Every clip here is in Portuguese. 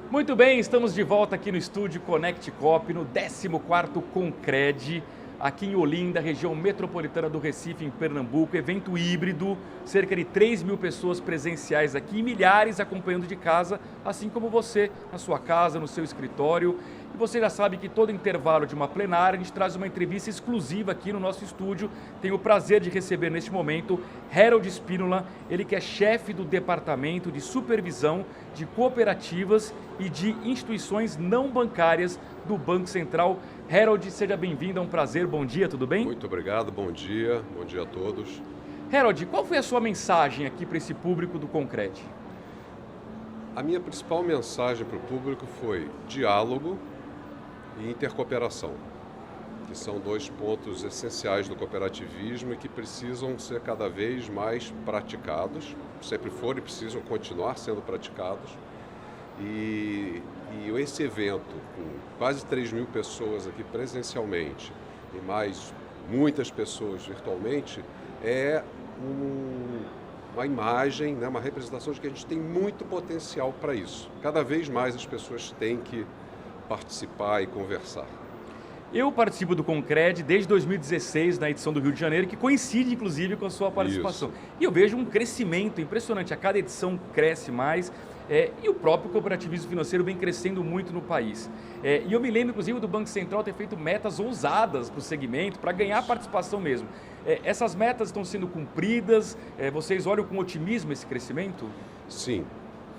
Muito bem, estamos de volta aqui no estúdio Connect Cop, no 14º Concred, aqui em Olinda, região metropolitana do Recife, em Pernambuco. Evento híbrido, cerca de 3.000 pessoas presenciais aqui e milhares acompanhando de casa, assim como você, na sua casa, no seu escritório. E você já sabe que todo intervalo de uma plenária, a gente traz uma entrevista exclusiva aqui no nosso estúdio. Tenho o prazer de receber neste momento Harold Spínola, ele que é chefe do Departamento de Supervisão de Cooperativas e de Instituições Não Bancárias do Banco Central. Harold, seja bem-vindo, é um prazer, bom dia, tudo bem? Muito obrigado, bom dia a todos. Harold, qual foi a sua mensagem aqui para esse público do Concred? A minha principal mensagem para o público foi diálogo e intercooperação, que são dois pontos essenciais do cooperativismo e que precisam ser cada vez mais praticados, sempre foram e precisam continuar sendo praticados. E esse evento, com quase 3.000 pessoas aqui presencialmente e mais muitas pessoas virtualmente, é uma imagem, né, uma representação de que a gente tem muito potencial para isso. Cada vez mais as pessoas têm que participar e conversar. Eu participo do Concred desde 2016, na edição do Rio de Janeiro, que coincide inclusive com a sua participação. Isso. E eu vejo um crescimento impressionante, a cada edição cresce mais. E o próprio cooperativismo financeiro vem crescendo muito no país. E eu me lembro, inclusive, do Banco Central ter feito metas ousadas para o segmento, para ganhar participação mesmo. Essas metas estão sendo cumpridas? Vocês olham com otimismo esse crescimento? Sim,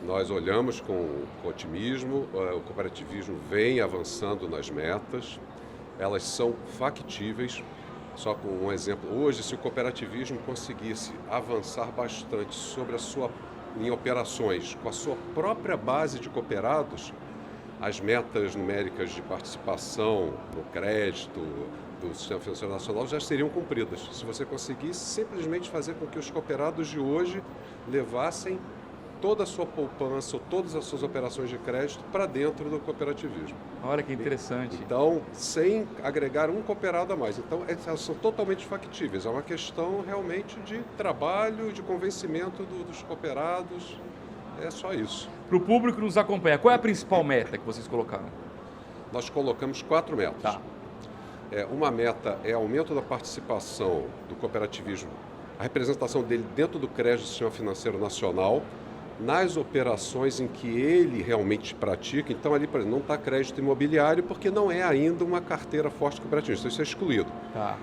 nós olhamos com otimismo, o cooperativismo vem avançando nas metas, elas são factíveis. Só com um exemplo, hoje, se o cooperativismo conseguisse avançar bastante sobre em operações com a sua própria base de cooperados, as metas numéricas de participação no crédito do Sistema Financeiro Nacional já seriam cumpridas. Se você conseguisse simplesmente fazer com que os cooperados de hoje levassem toda a sua poupança ou todas as suas operações de crédito para dentro do cooperativismo. Olha que interessante. Então, sem agregar um cooperado a mais. Então, elas são totalmente factíveis. É uma questão realmente de trabalho, de convencimento dos cooperados. É só isso. Para o público que nos acompanha, qual é a principal meta que vocês colocaram? Nós colocamos 4 metas. Tá. Uma meta é aumento da participação do cooperativismo, a representação dele dentro do crédito do Sistema Financeiro Nacional, nas operações em que ele realmente pratica. Então, ali, por exemplo, não está crédito imobiliário porque não é ainda uma carteira forte cooperativista, isso é excluído. Tá.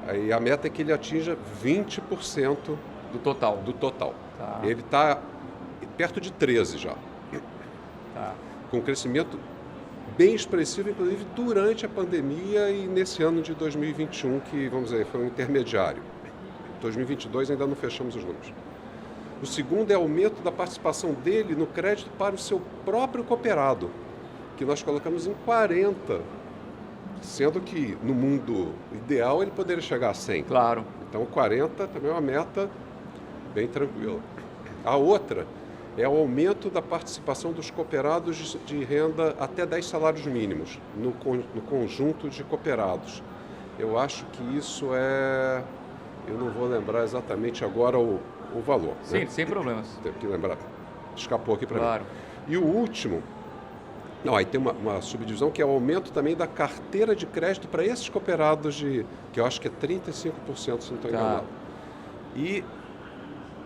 Aí a meta é que ele atinja 20% Do total? do total. Tá. Ele está perto de 13% já, Tá. com um crescimento bem expressivo, inclusive durante a pandemia e nesse ano de 2021, que, vamos dizer, foi um intermediário. 2022 ainda não fechamos os números. O segundo é aumento da participação dele no crédito para o seu próprio cooperado, que nós colocamos em 40%, sendo que no mundo ideal ele poderia chegar a 100%. Claro. Então 40% também é uma meta bem tranquila. A outra é o aumento da participação dos cooperados de renda até 10 salários mínimos, no conjunto de cooperados. Eu acho que isso eu não vou lembrar exatamente agora o valor. Sim, né? sem problemas. Tem que lembrar. Escapou aqui para Claro. mim. E o último, aí tem uma subdivisão que é o aumento também da carteira de crédito para esses cooperados que eu acho que é 35%, se não estou enganado. E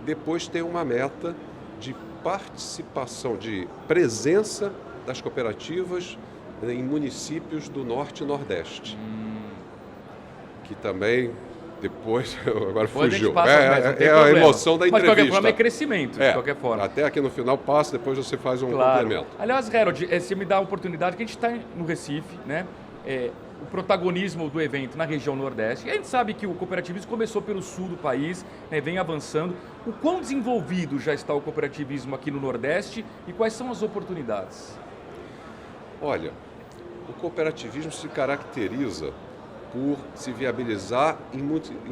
depois tem uma meta de participação, de presença das cooperativas em municípios do Norte e Nordeste. Que também... Depois, agora fugiu. A emoção da entrevista. Mas de qualquer forma é crescimento, de qualquer forma. Até aqui no final passa, depois você faz um Claro. complemento. Aliás, Harold, você me dá a oportunidade, que a gente está no Recife, né? O protagonismo do evento na região Nordeste. E a gente sabe que o cooperativismo começou pelo sul do país, né, vem avançando. O quão desenvolvido já está o cooperativismo aqui no Nordeste e quais são as oportunidades? Olha, o cooperativismo se caracteriza por se viabilizar em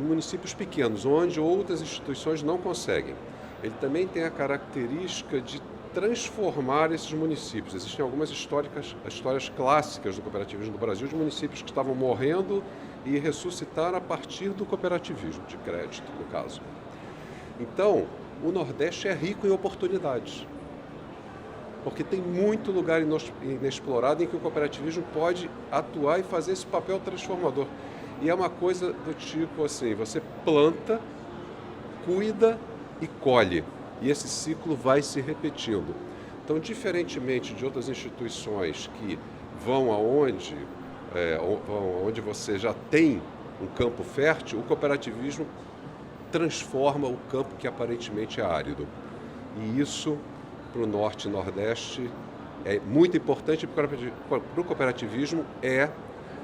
municípios pequenos, onde outras instituições não conseguem. Ele também tem a característica de transformar esses municípios. Existem algumas histórias clássicas do cooperativismo do Brasil, de municípios que estavam morrendo e ressuscitaram a partir do cooperativismo, de crédito, no caso. Então, o Nordeste é rico em oportunidades. porque tem muito lugar inexplorado em que o cooperativismo pode atuar e fazer esse papel transformador. E é uma coisa do tipo assim, você planta, cuida e colhe. E esse ciclo vai se repetindo. Então, diferentemente de outras instituições que vão aonde você já tem um campo fértil, o cooperativismo transforma o campo que aparentemente é árido. E isso, para o Norte e Nordeste, é muito importante, porque para o cooperativismo é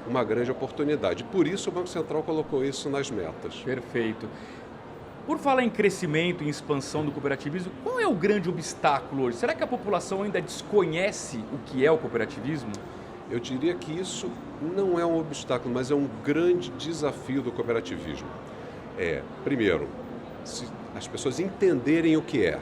uma grande oportunidade. Por isso o Banco Central colocou isso nas metas. Perfeito. Por falar em crescimento e expansão do cooperativismo, qual é o grande obstáculo hoje? Será que a população ainda desconhece o que é o cooperativismo? Eu diria que isso não é um obstáculo, mas é um grande desafio do cooperativismo. Primeiro, se as pessoas entenderem o que é,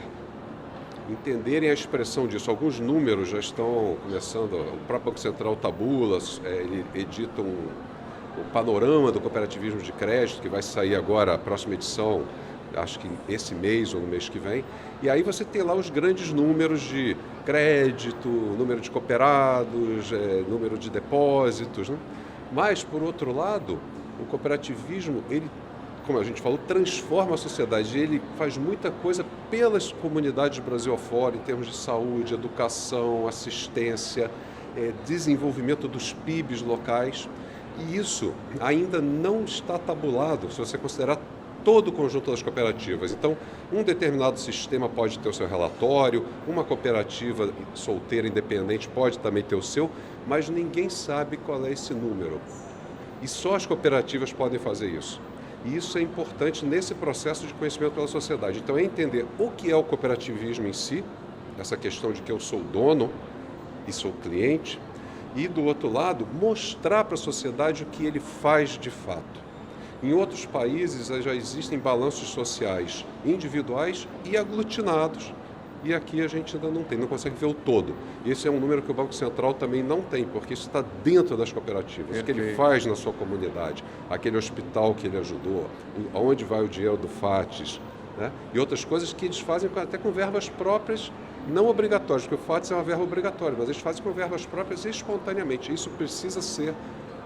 entenderem a expressão disso. Alguns números já estão começando, o próprio Banco Central tabula, ele edita o panorama do cooperativismo de crédito, que vai sair agora, a próxima edição, acho que esse mês ou no mês que vem. E aí você tem lá os grandes números de crédito, número de cooperados, número de depósitos, né? Mas, por outro lado, o cooperativismo, ele, como a gente falou, transforma a sociedade. Ele faz muita coisa pelas comunidades Brasil afora, em termos de saúde, educação, assistência, desenvolvimento dos PIBs locais. E isso ainda não está tabulado, se você considerar todo o conjunto das cooperativas. Então, um determinado sistema pode ter o seu relatório, uma cooperativa solteira independente pode também ter o seu, mas ninguém sabe qual é esse número. E só as cooperativas podem fazer isso. E isso é importante nesse processo de conhecimento pela sociedade. Então, é entender o que é o cooperativismo em si, essa questão de que eu sou dono e sou cliente, e, do outro lado, mostrar para a sociedade o que ele faz de fato. Em outros países já existem balanços sociais individuais e aglutinados. E aqui a gente ainda não tem, não consegue ver o todo. Esse é um número que o Banco Central também não tem, porque isso está dentro das cooperativas. O que ele faz na sua comunidade, aquele hospital que ele ajudou, aonde vai o dinheiro do FATES, né? E outras coisas que eles fazem até com verbas próprias, não obrigatórias, porque o FATES é uma verba obrigatória, mas eles fazem com verbas próprias espontaneamente. Isso precisa ser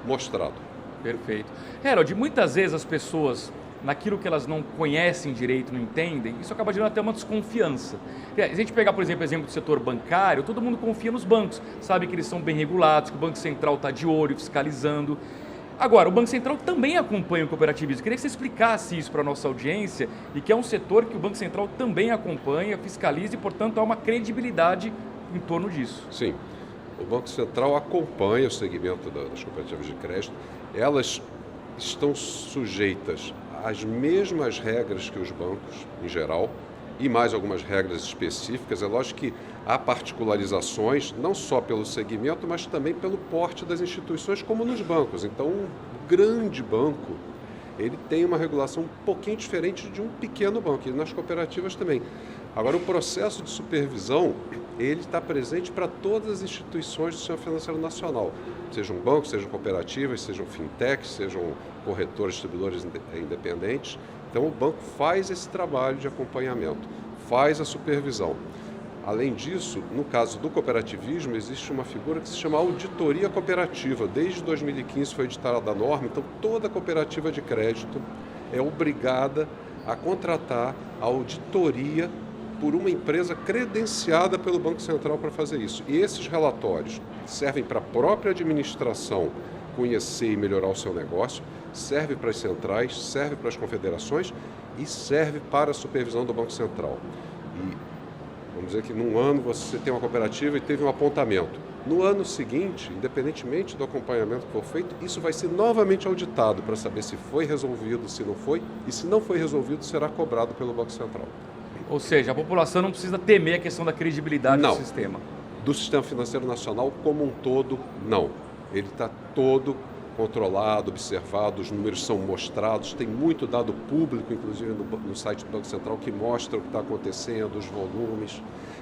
mostrado. Perfeito. Harold, muitas vezes as pessoas, naquilo que elas não conhecem direito, não entendem, isso acaba gerando até uma desconfiança. Se a gente pegar, por exemplo, o exemplo do setor bancário, todo mundo confia nos bancos, sabe que eles são bem regulados, que o Banco Central está de olho, fiscalizando. Agora, o Banco Central também acompanha o cooperativismo. Queria que você explicasse isso para a nossa audiência e que é um setor que o Banco Central também acompanha, fiscaliza e, portanto, há uma credibilidade em torno disso. Sim. O Banco Central acompanha o segmento das cooperativas de crédito. Elas estão sujeitas às mesmas regras que os bancos, em geral, e mais algumas regras específicas. É lógico que há particularizações, não só pelo segmento, mas também pelo porte das instituições, como nos bancos. Então, um grande banco, ele tem uma regulação um pouquinho diferente de um pequeno banco, e nas cooperativas também. Agora, o processo de supervisão, ele está presente para todas as instituições do sistema financeiro nacional, sejam bancos, sejam cooperativas, sejam fintechs, sejam corretores, distribuidores independentes. Então, o banco faz esse trabalho de acompanhamento, faz a supervisão. Além disso, no caso do cooperativismo, existe uma figura que se chama auditoria cooperativa. Desde 2015 foi editada a norma, então toda cooperativa de crédito é obrigada a contratar a auditoria por uma empresa credenciada pelo Banco Central para fazer isso. E esses relatórios servem para a própria administração conhecer e melhorar o seu negócio, serve para as centrais, serve para as confederações e serve para a supervisão do Banco Central. E vamos dizer que num ano você tem uma cooperativa e teve um apontamento. No ano seguinte, independentemente do acompanhamento que for feito, isso vai ser novamente auditado para saber se foi resolvido, se não foi, e se não foi resolvido, será cobrado pelo Banco Central. Ou seja, a população não precisa temer a questão da credibilidade do sistema. Do sistema financeiro nacional como um todo, não. Ele está todo controlado, observado, os números são mostrados, tem muito dado público, inclusive no site do Banco Central, que mostra o que está acontecendo, os volumes.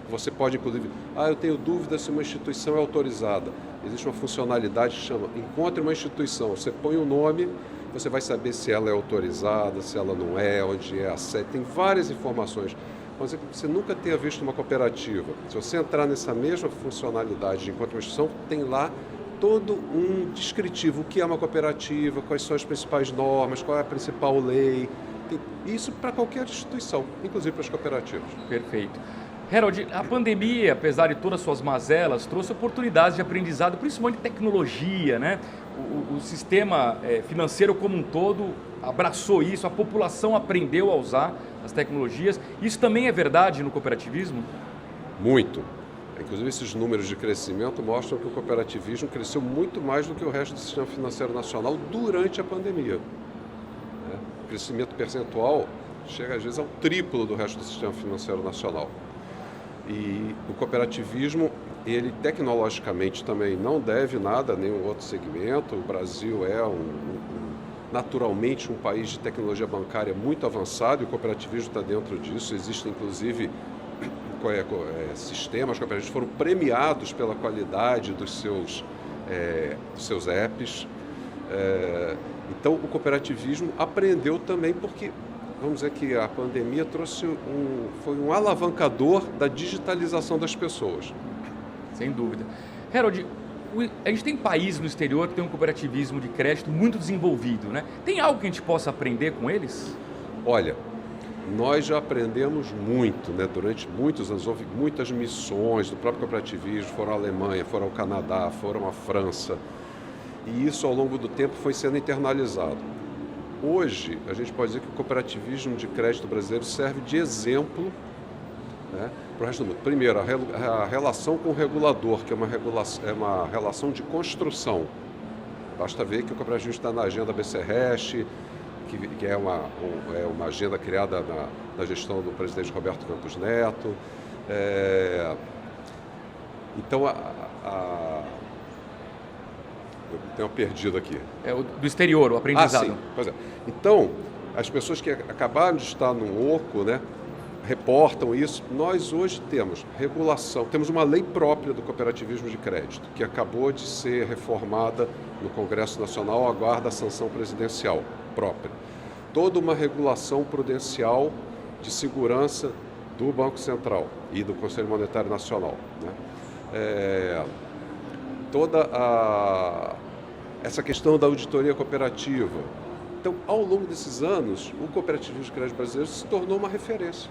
Você pode, inclusive, eu tenho dúvida se uma instituição é autorizada. Existe uma funcionalidade que chama Encontre uma instituição. Você põe o nome, você vai saber se ela é autorizada, se ela não é, onde é a sede. Tem várias informações. Vamos dizer que você nunca tenha visto uma cooperativa. Se você entrar nessa mesma funcionalidade enquanto uma instituição, tem lá todo um descritivo. O que é uma cooperativa, quais são as principais normas, qual é a principal lei. Tem isso para qualquer instituição, inclusive para as cooperativas. Perfeito. Harold, a pandemia, apesar de todas as suas mazelas, trouxe oportunidades de aprendizado, principalmente tecnologia, né? O sistema financeiro como um todo abraçou isso, a população aprendeu a usar as tecnologias. Isso também é verdade no cooperativismo? Muito. Inclusive, esses números de crescimento mostram que o cooperativismo cresceu muito mais do que o resto do sistema financeiro nacional durante a pandemia. O crescimento percentual chega às vezes ao triplo do resto do sistema financeiro nacional. E o cooperativismo, ele tecnologicamente também não deve nada a nenhum outro segmento. O Brasil é naturalmente um país de tecnologia bancária muito avançado e o cooperativismo está dentro disso. Existem inclusive sistemas cooperativos foram premiados pela qualidade dos seus apps. Então o cooperativismo aprendeu também porque vamos dizer que a pandemia foi um alavancador da digitalização das pessoas. Sem dúvida. Harold, a gente tem países no exterior que tem um cooperativismo de crédito muito desenvolvido, né? Tem algo que a gente possa aprender com eles? Olha, nós já aprendemos muito, né? Durante muitos anos, houve muitas missões do próprio cooperativismo, foram à Alemanha, foram ao Canadá, foram à França, e isso ao longo do tempo foi sendo internalizado. Hoje, a gente pode dizer que o cooperativismo de crédito brasileiro serve de exemplo, né, para o resto do mundo. Primeiro, a relação com o regulador, que é uma relação de construção. Basta ver que o cooperativismo está na agenda BC-REST, que é uma agenda criada na gestão do presidente Roberto Campos Neto. Então, eu tenho perdido aqui. Do exterior, o aprendizado. Sim. Pois é. Então, as pessoas que acabaram de estar no OCO, né, reportam isso. Nós hoje temos regulação, temos uma lei própria do cooperativismo de crédito, que acabou de ser reformada no Congresso Nacional, aguarda a sanção presidencial própria. Toda uma regulação prudencial de segurança do Banco Central e do Conselho Monetário Nacional, né? Essa questão da auditoria cooperativa. Então, ao longo desses anos, o cooperativismo de crédito brasileiro se tornou uma referência.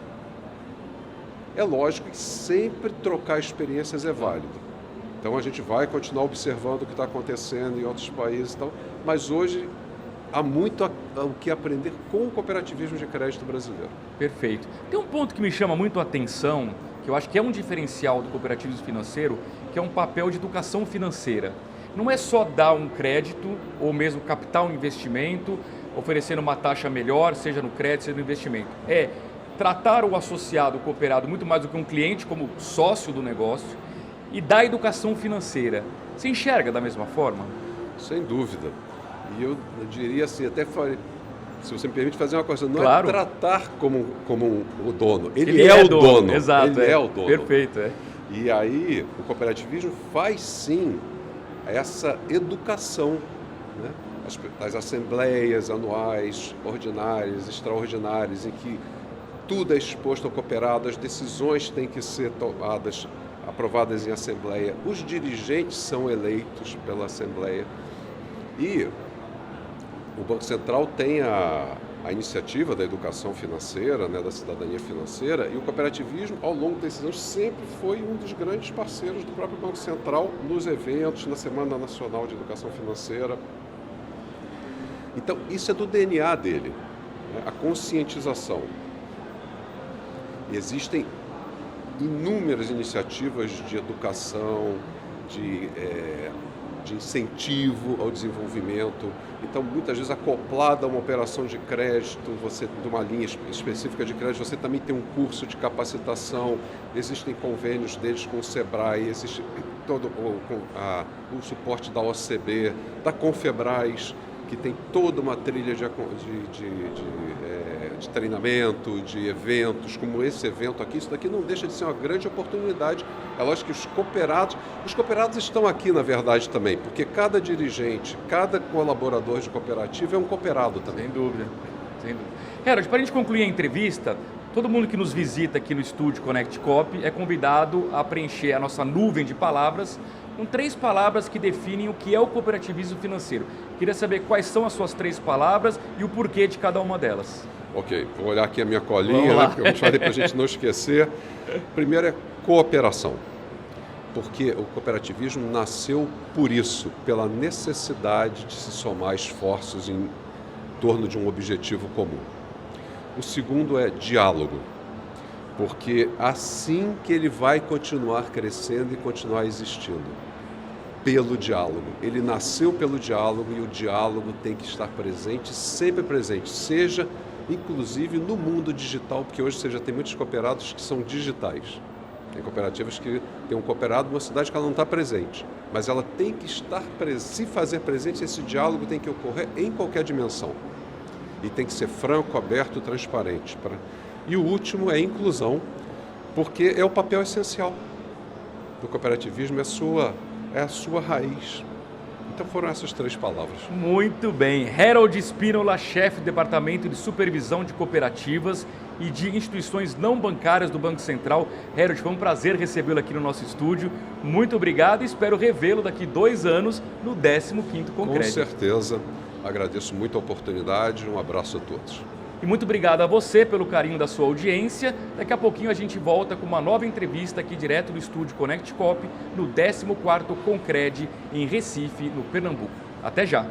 É lógico que sempre trocar experiências é válido. Então, a gente vai continuar observando o que está acontecendo em outros países e tal, mas hoje há muito o que aprender com o cooperativismo de crédito brasileiro. Perfeito. Tem um ponto que me chama muito a atenção, que eu acho que é um diferencial do cooperativismo financeiro, que é um papel de educação financeira. Não é só dar um crédito ou mesmo captar um investimento, oferecendo uma taxa melhor, seja no crédito, seja no investimento. É tratar o associado, o cooperado, muito mais do que um cliente, como sócio do negócio, e dar educação financeira. Você enxerga da mesma forma? Sem dúvida. E eu diria assim, se você me permite fazer uma coisa, não claro. É tratar como o dono. Ele é o dono. Exato. Ele é o dono. Perfeito. E aí, o cooperativismo faz sim essa educação, né? As assembleias anuais, ordinárias, extraordinárias, em que tudo é exposto ao cooperado, as decisões têm que ser tomadas, aprovadas em assembleia, os dirigentes são eleitos pela assembleia e o Banco Central tem a iniciativa da educação financeira, né, da cidadania financeira, e o cooperativismo, ao longo desses anos, sempre foi um dos grandes parceiros do próprio Banco Central nos eventos, na Semana Nacional de Educação Financeira. Então, isso é do DNA dele, né, a conscientização. Existem inúmeras iniciativas de educação, de incentivo ao desenvolvimento. Então, muitas vezes, acoplada a uma operação de crédito, de uma linha específica de crédito, você também tem um curso de capacitação, existem convênios deles com o SEBRAE, existe todo o suporte da OCB, da Confebras, que tem toda uma trilha de treinamento, de eventos, como esse evento aqui. Isso daqui não deixa de ser uma grande oportunidade. É lógico que os cooperados estão aqui, na verdade, também, porque cada dirigente, cada colaborador de cooperativa é um cooperado também. Sem dúvida. Harold, para a gente concluir a entrevista, Todo mundo que nos visita aqui no estúdio Connect Cop é convidado a preencher a nossa nuvem de palavras com 3 palavras que definem o que é o cooperativismo financeiro. Queria saber quais são as suas 3 palavras e o porquê de cada uma delas. Ok, vou olhar aqui a minha colinha, né, porque eu falei para a gente não esquecer. Primeiro é cooperação, porque o cooperativismo nasceu por isso, pela necessidade de se somar esforços em torno de um objetivo comum. O segundo é diálogo, porque assim que ele vai continuar crescendo e continuar existindo, pelo diálogo. Ele nasceu pelo diálogo e o diálogo tem que estar presente, sempre presente, seja inclusive no mundo digital, porque hoje você já tem muitos cooperados que são digitais. Tem cooperativas que tem um cooperado numa cidade que ela não está presente, mas ela tem que estar se fazer presente, esse diálogo tem que ocorrer em qualquer dimensão. E tem que ser franco, aberto, transparente. E o último é inclusão, porque é o papel essencial do cooperativismo, é a sua raiz. Então foram essas 3 palavras. Muito bem. Harold Spínola, chefe do Departamento de Supervisão de Cooperativas e de Instituições Não Bancárias do Banco Central. Harold, foi um prazer recebê-lo aqui no nosso estúdio. Muito obrigado e espero revê-lo daqui 2 anos no 15º Concred. Com certeza. Agradeço muito a oportunidade, um abraço a todos. E muito obrigado a você pelo carinho da sua audiência. Daqui a pouquinho a gente volta com uma nova entrevista aqui direto do estúdio Connect Cop, no 14º Concred, em Recife, no Pernambuco. Até já!